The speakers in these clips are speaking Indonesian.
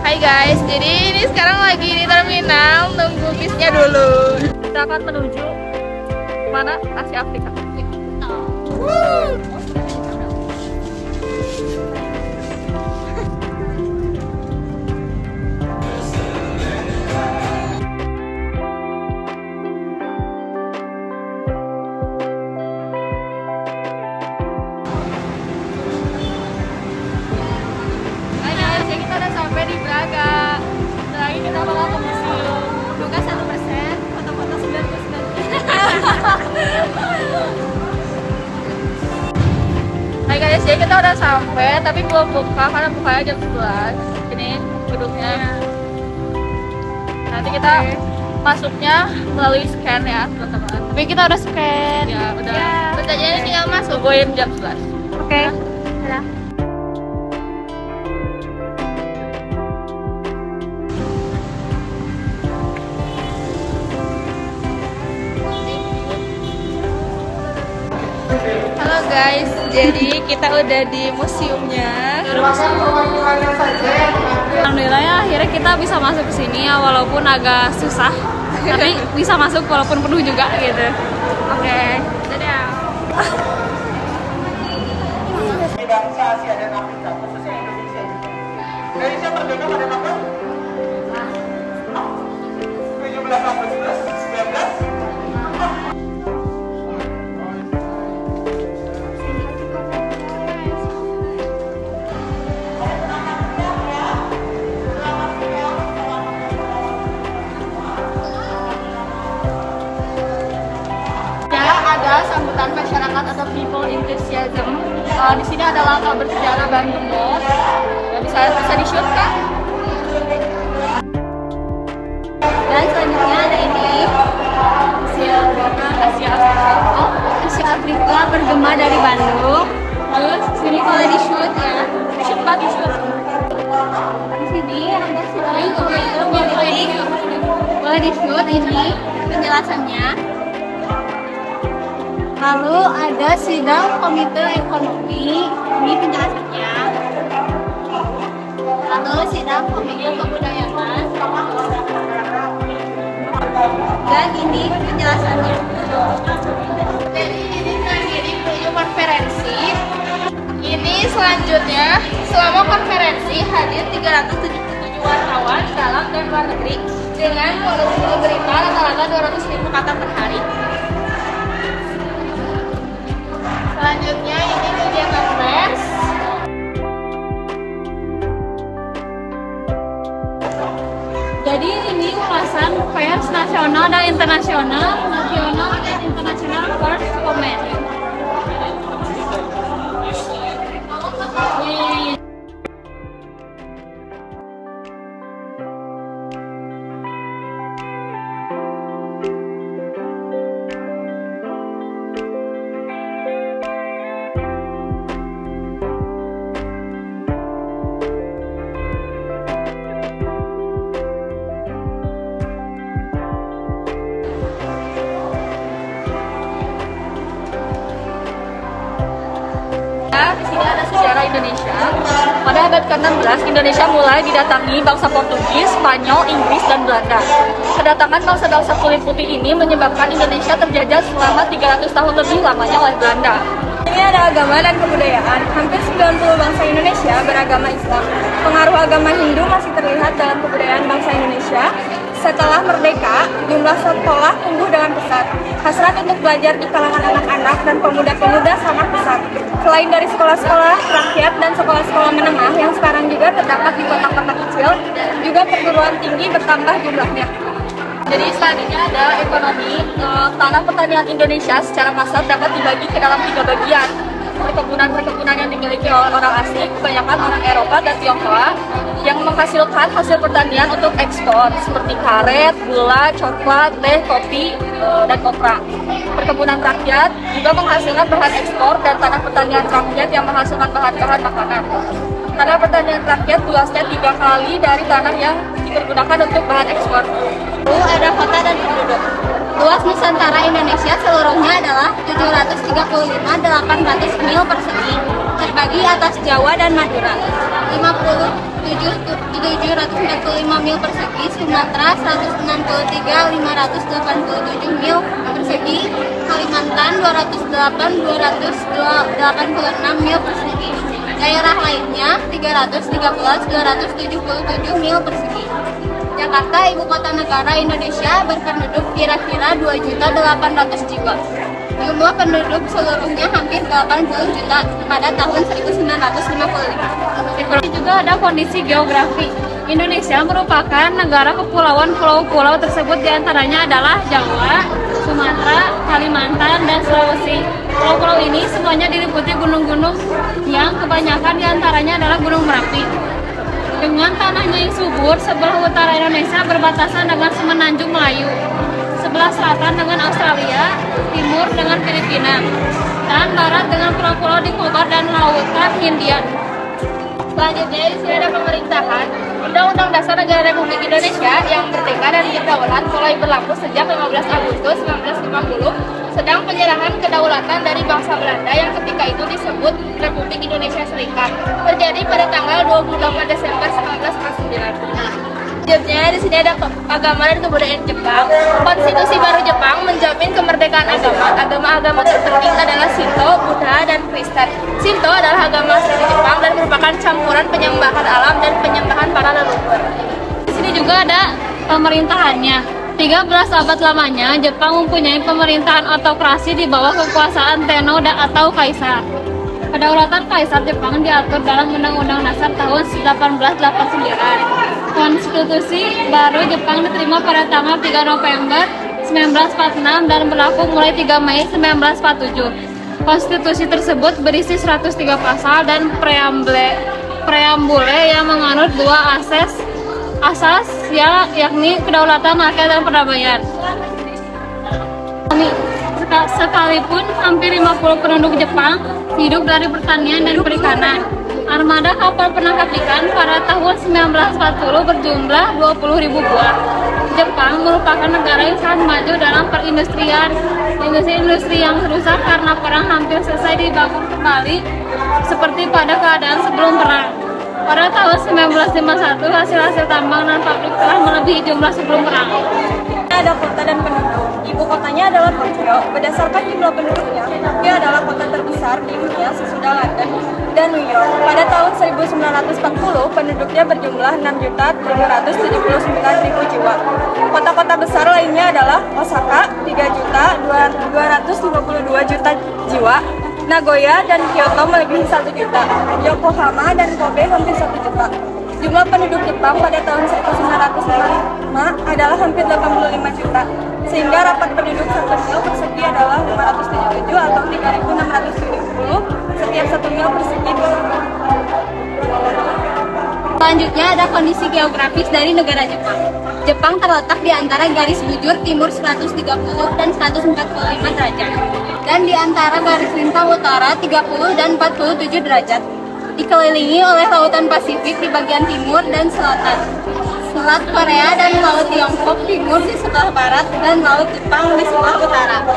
Hai guys, jadi ini sekarang lagi di terminal nunggu bisnya dulu. Kita akan menuju mana? Asia Afrika. Sampai di Braga. Setelah ini kita bakal ke museum. Semoga 1%, foto-foto 99%. Hai guys, jadi kita udah sampai, tapi belum buka karena bukanya jam 11. Ini gedungnya. Nanti kita masuknya melalui scan ya, teman-teman. Tapi kita udah scan. Ya, udah. Ya. Pertanyaannya tinggal masuk. Tungguin jam 11. Oke. Ya. Halo guys, jadi kita udah di museumnya. Alhamdulillah ya, akhirnya kita bisa masuk ke sini ya, walaupun agak susah. Tapi bisa masuk walaupun penuh juga gitu. Oke, dadah. Bangsa Asia dan Afrika, khususnya Indonesia. Indonesia merdeka pada tahun 17 Agustus 19. Sambutan masyarakat atau people enthusiasm. Di sini ada langkah bersejarah Bandung Mall. Ya, bisa di shoot kan? Dan selanjutnya ada ini Asia Afrika. Oh, Asia Afrika bergema dari Bandung. Terus sini boleh di shoot ya. Di shoot pak, di shoot. Di sini ada selain boleh di shoot ini penjelasannya. Lalu ada sidang komite ekonomi, ini penjelasannya. Lalu sidang komite kebudayaan, dan ini penjelasannya. Jadi ini mengakhiri preview konferensi. Ini selanjutnya, selama konferensi hadir 377 wartawan dalam dan luar negeri dengan volume berita rata-rata 200.000 kata per hari. Selanjutnya ini kegiatan pers. Jadi ini ulasan pers nasional dan internasional pers comment. Di sini ada sejarah Indonesia. Pada abad ke-16, Indonesia mulai didatangi bangsa Portugis, Spanyol, Inggris, dan Belanda. Kedatangan bangsa-bangsa kulit putih ini menyebabkan Indonesia terjajah selama 300 tahun lebih lamanya oleh Belanda. Ini ada agama dan kebudayaan. Hampir 90 bangsa Indonesia beragama Islam. Pengaruh agama Hindu masih terlihat dalam kebudayaan bangsa Indonesia. Setelah merdeka, jumlah sekolah tumbuh dengan pesat. Hasrat untuk belajar di kalangan anak-anak dan pemuda-pemuda sangat besar. Selain dari sekolah-sekolah rakyat dan sekolah-sekolah menengah yang sekarang juga terdapat di kota-kota kecil, juga perguruan tinggi bertambah jumlahnya. Jadi selanjutnya ada ekonomi. Tanah pertanian Indonesia secara massal dapat dibagi ke dalam 3 bagian. Perkebunan-perkebunan yang dimiliki oleh orang asing, kebanyakan orang Eropa dan Tionghoa, yang menghasilkan hasil pertanian untuk ekspor seperti karet, gula, coklat, teh, kopi, dan kopra. Perkebunan rakyat juga menghasilkan bahan ekspor dan tanah pertanian rakyat yang menghasilkan bahan-bahan makanan. Tanah pertanian rakyat luasnya 3 kali dari tanah yang dipergunakan untuk bahan ekspor. Lalu ada kota dan penduduk. Luas Nusantara Indonesia seluruhnya adalah 735.800 mil persegi, terbagi atas Jawa dan Madura. 57.700 mil persegi, Sumatera 163.587 mil persegi, Kalimantan 208.286 mil persegi. Daerah lainnya 313.277 mil persegi. Jakarta, ibu kota negara Indonesia, berpenduduk kira-kira 2.800.000 jiwa. Jumlah penduduk seluruhnya hampir 80 juta pada tahun 1955. Ini juga ada kondisi geografi. Indonesia merupakan negara kepulauan. Pulau-pulau tersebut diantaranya adalah Jawa, Sumatera, Kalimantan, dan Sulawesi. Pulau-pulau ini semuanya diliputi gunung-gunung yang kebanyakan diantaranya adalah Gunung Merapi. Dengan tanahnya yang subur, sebelah utara Indonesia berbatasan dengan Semenanjung Melayu, sebelah selatan dengan Australia, timur dengan Filipina, dan barat dengan pulau-pulau di Nicobar dan Lautan Hindia. Selanjutnya di sini ada pemerintahan. Undang-Undang Dasar Negara Republik Indonesia yang merdeka dari berdaulat mulai berlaku sejak 15 Agustus 1950, sedang penyerahan kedaulatan dari bangsa Belanda yang ketika itu disebut Republik Indonesia Serikat terjadi pada tanggal 28 Desember 1949. Selanjutnya di sini ada agama dan kebudayaan Jepang. Konstitusi baru Jepang menjamin kemerdekaan agama. Agama-agama terpenting adalah Shinto, Buddha, dan Kristen. Shinto adalah agama asli Jepang dan merupakan campuran penyembahan alam dan penyembahan para leluhur. Di sini juga ada pemerintahannya. 13 abad lamanya, Jepang mempunyai pemerintahan autokrasi di bawah kekuasaan Tenno atau Kaisar. Kedaulatan Kaisar Jepang diatur dalam Undang-Undang Dasar tahun 1889. Konstitusi baru Jepang diterima pada tanggal 3 November 1946 dan berlaku mulai 3 Mei 1947. Konstitusi tersebut berisi 103 pasal dan preambule yang menganut dua asas yakni kedaulatan rakyat dan perdamaian. Sekalipun hampir 50 penduduk Jepang hidup dari pertanian dan perikanan, armada kapal penangkap ikan pada tahun 1940 berjumlah 20.000 buah. Jepang merupakan negara yang sangat maju dalam perindustrian. Industri yang rusak karena perang hampir selesai dibangun kembali seperti pada keadaan sebelum perang. Pada tahun 1951, hasil-hasil tambang dan pabrik telah melebihi jumlah sebelum perang. Ada kota dan penduduk. Ibu kotanya adalah Tokyo. Berdasarkan jumlah penduduknya, Tokyo adalah kota terbesar di dunia sesudah London dan New York. Pada tahun 1940, penduduknya berjumlah 6.579.000 jiwa. Kota-kota besar lainnya adalah Osaka, 3.252.000 jiwa. Nagoya dan Kyoto melebihi 1 juta. Yokohama dan Kobe hampir 1 juta. Jumlah penduduk Jepang pada tahun 1905 adalah hampir 85 juta, sehingga rapat penduduk 1 mil persegi adalah 577 atau 3.670 setiap 1 mil persegi. Selanjutnya ada kondisi geografis dari negara Jepang. Jepang terletak di antara garis bujur timur 130 dan 145 derajat, dan di antara garis lintang utara 30 dan 47 derajat. Dikelilingi oleh lautan Pasifik di bagian timur dan selatan, Selat Korea dan Laut Tiongkok timur di sebelah barat, dan Laut Jepang di sebelah utara.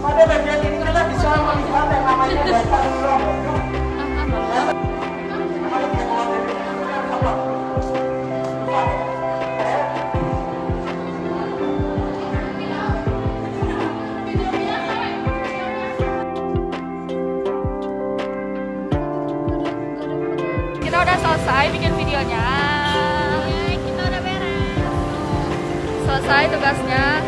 Pada bagian ini kita bisa melihat yang namanya dasar ulang. Kita udah selesai bikin videonya. Kita udah beres. Selesai tugasnya.